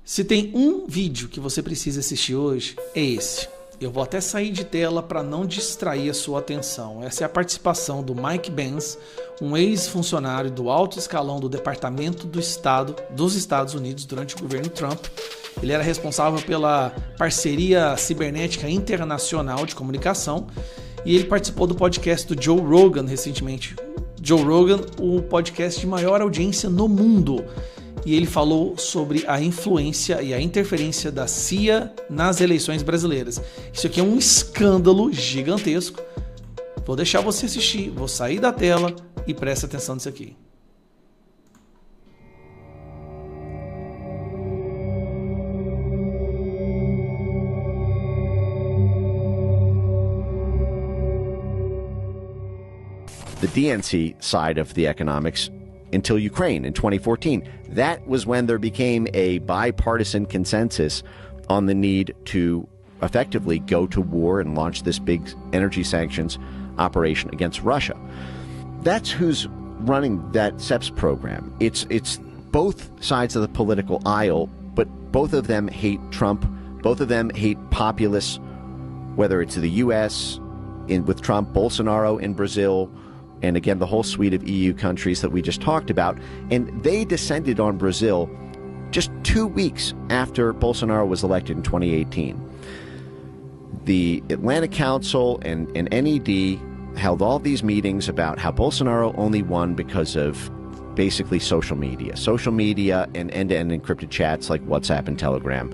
Se tem um vídeo que você precisa assistir hoje, é esse. Eu vou até sair de tela para não distrair a sua atenção. Essa é a participação do Mike Pence, um ex-funcionário do alto escalão do Departamento do Estado dos Estados Unidos durante o governo Trump. Ele era responsável pela parceria cibernética internacional de comunicação e ele participou do podcast do Joe Rogan recentemente. Joe Rogan, o podcast de maior audiência no mundo. E ele falou sobre a influência e a interferência da CIA nas eleições brasileiras. Isso aqui é um escândalo gigantesco. Vou deixar você assistir, vou sair da tela e presta atenção nisso aqui. The DNC side of the economics until Ukraine in 2014. That was when there became a bipartisan consensus on the need to effectively go to war and launch this big energy sanctions operation against Russia. That's who's running that SEPS program. It's both sides of the political aisle, but both of them hate Trump. Both of them hate populists, whether it's the U.S. with Trump, Bolsonaro in Brazil, and again, the whole suite of EU countries that we just talked about. And they descended on Brazil just 2 weeks after Bolsonaro was elected in 2018. The Atlantic Council and NED held all these meetings about how Bolsonaro only won because of basically social media and end-to-end encrypted chats like WhatsApp and Telegram,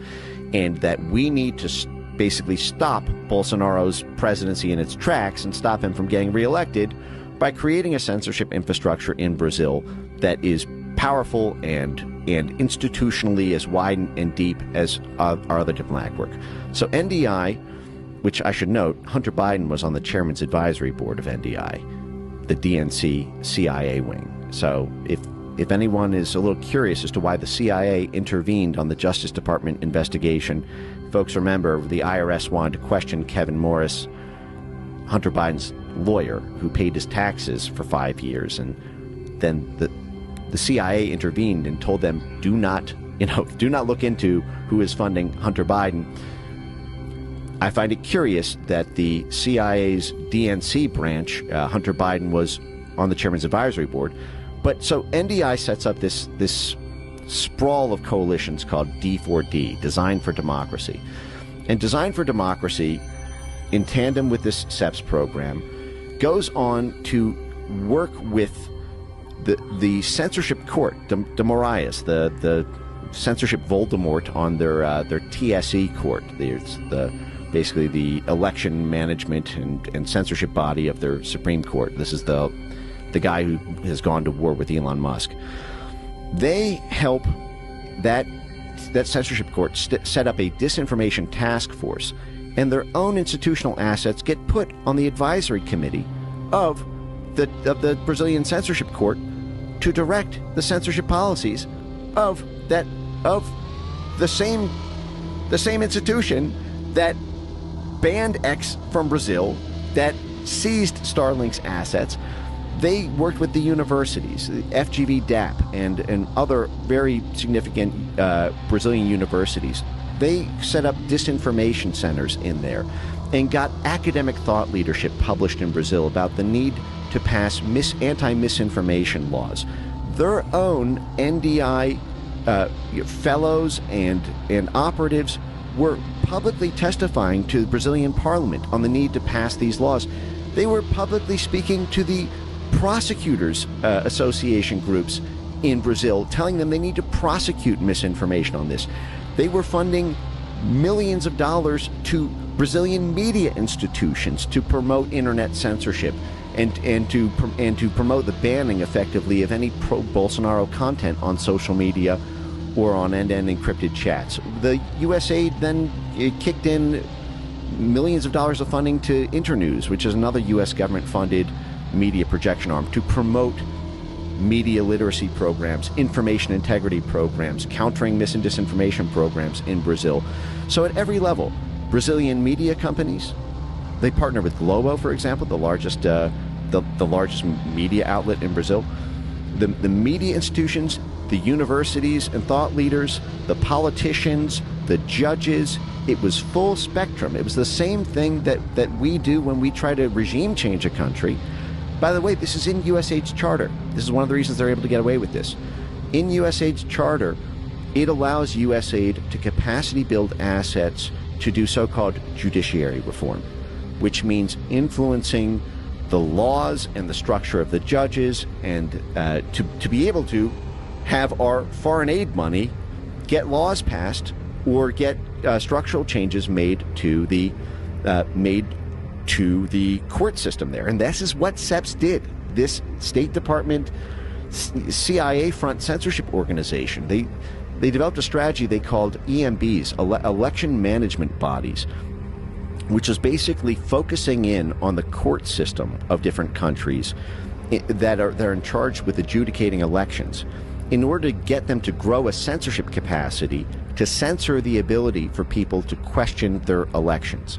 and that we need to basically stop Bolsonaro's presidency in its tracks and stop him from getting reelected by creating a censorship infrastructure in Brazil that is powerful and institutionally as wide and deep as our other diplomatic work. So NDI, which I should note, Hunter Biden was on the chairman's advisory board of NDI, the DNC CIA wing. So if anyone is a little curious as to why the CIA intervened on the Justice Department investigation, folks remember the IRS wanted to question Kevin Morris, Hunter Biden's lawyer, who paid his taxes for 5 years, and then the CIA intervened and told them, do not look into who is funding Hunter Biden. I find it curious that the CIA's DNC branch, Hunter Biden was on the chairman's advisory board, but so NDI sets up this sprawl of coalitions called D4D, Design for Democracy, and Design for Democracy, in tandem with this SEPS program, goes on to work with the censorship court, de Moraes, the censorship Voldemort on their TSE court. It's basically the election management and censorship body of their Supreme Court. This is the guy who has gone to war with Elon Musk. They help that censorship court set up a disinformation task force, and their own institutional assets get put on the advisory committee of the Brazilian censorship court to direct the censorship policies of the same institution that banned X from Brazil, that seized Starlink's assets. They worked with the universities, the FGV DAP, and other very significant Brazilian universities. They set up disinformation centers in there and got academic thought leadership published in Brazil about the need to pass anti-misinformation laws. Their own NDI fellows and operatives were publicly testifying to the Brazilian parliament on the need to pass these laws. They were publicly speaking to the prosecutors association groups in Brazil, telling them they need to prosecute misinformation on this. They were funding millions of dollars to Brazilian media institutions to promote internet censorship and to promote the banning effectively of any pro-Bolsonaro content on social media or on end-to-end encrypted chats. The USA then kicked in millions of dollars of funding to Internews, which is another U.S. government-funded media projection arm, to promote media literacy programs, information integrity programs, countering mis and disinformation programs in Brazil. So at every level, Brazilian media companies, they partner with Globo, for example, the largest media outlet in Brazil. The media institutions the universities and thought leaders, the politicians, the judges. It was full spectrum. It was the same thing that we do when we try to regime change a country. By the way, this is in USAID's charter. This is one of the reasons they're able to get away with this. In USAID's charter, it allows USAID to capacity build assets to do so-called judiciary reform, which means influencing the laws and the structure of the judges, and to be able to have our foreign aid money get laws passed or get structural changes made to the court system there. And this is what SEPS did. This State Department CIA front censorship organization, they developed a strategy they called EMBs, election management bodies, which is basically focusing in on the court system of different countries that are in charge with adjudicating elections, in order to get them to grow a censorship capacity to censor the ability for people to question their elections.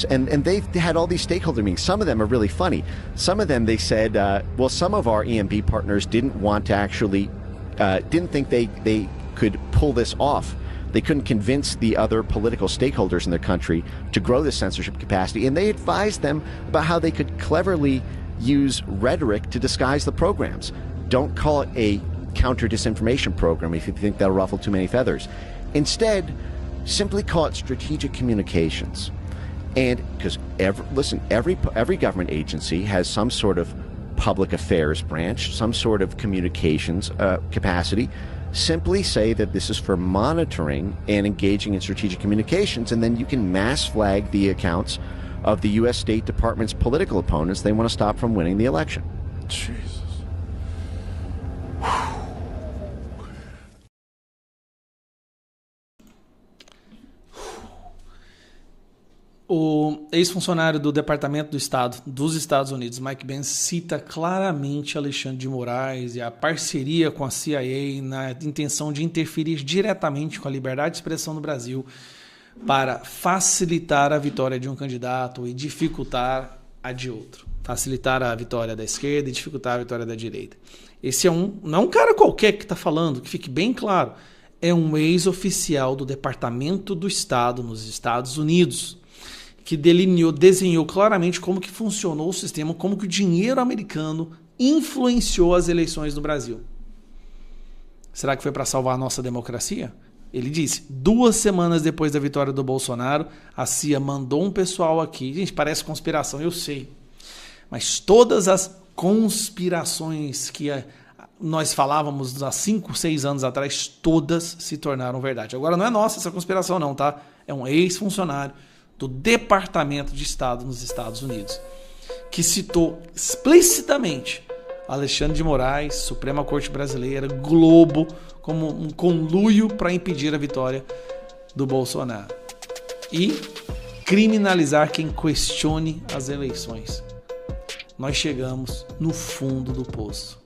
And they've had all these stakeholder meetings. Some of them are really funny. Some of them, they said, well, some of our EMB partners didn't want to actually, didn't think they could pull this off. They couldn't convince the other political stakeholders in their country to grow this censorship capacity. And they advised them about how they could cleverly use rhetoric to disguise the programs. Don't call it a counter-disinformation program if you think that'll ruffle too many feathers. Instead, simply call it strategic communications. And because every government agency has some sort of public affairs branch, some sort of communications capacity. Simply say that this is for monitoring and engaging in strategic communications, and then you can mass flag the accounts of the U.S. State Department's political opponents they want to stop from winning the election. Jesus. O ex-funcionário do Departamento do Estado dos Estados Unidos, Mike Benz, cita claramente Alexandre de Moraes e a parceria com a CIA na intenção de interferir diretamente com a liberdade de expressão no Brasil para facilitar a vitória de um candidato e dificultar a de outro. Facilitar a vitória da esquerda e dificultar a vitória da direita. Esse não é um cara qualquer que está falando, que fique bem claro. É um ex-oficial do Departamento do Estado nos Estados Unidos, que desenhou claramente como que funcionou o sistema, como que o dinheiro americano influenciou as eleições no Brasil. Será que foi para salvar a nossa democracia? Ele disse, 2 semanas depois da vitória do Bolsonaro, a CIA mandou um pessoal aqui. Gente, parece conspiração, eu sei. Mas todas as conspirações que nós falávamos há 5, 6 anos atrás, todas se tornaram verdade. Agora não é nossa essa conspiração não, tá? É um ex-funcionário do Departamento de Estado nos Estados Unidos, que citou explicitamente Alexandre de Moraes, Suprema Corte Brasileira, Globo, como um conluio para impedir a vitória do Bolsonaro e criminalizar quem questione as eleições. Nós chegamos no fundo do poço.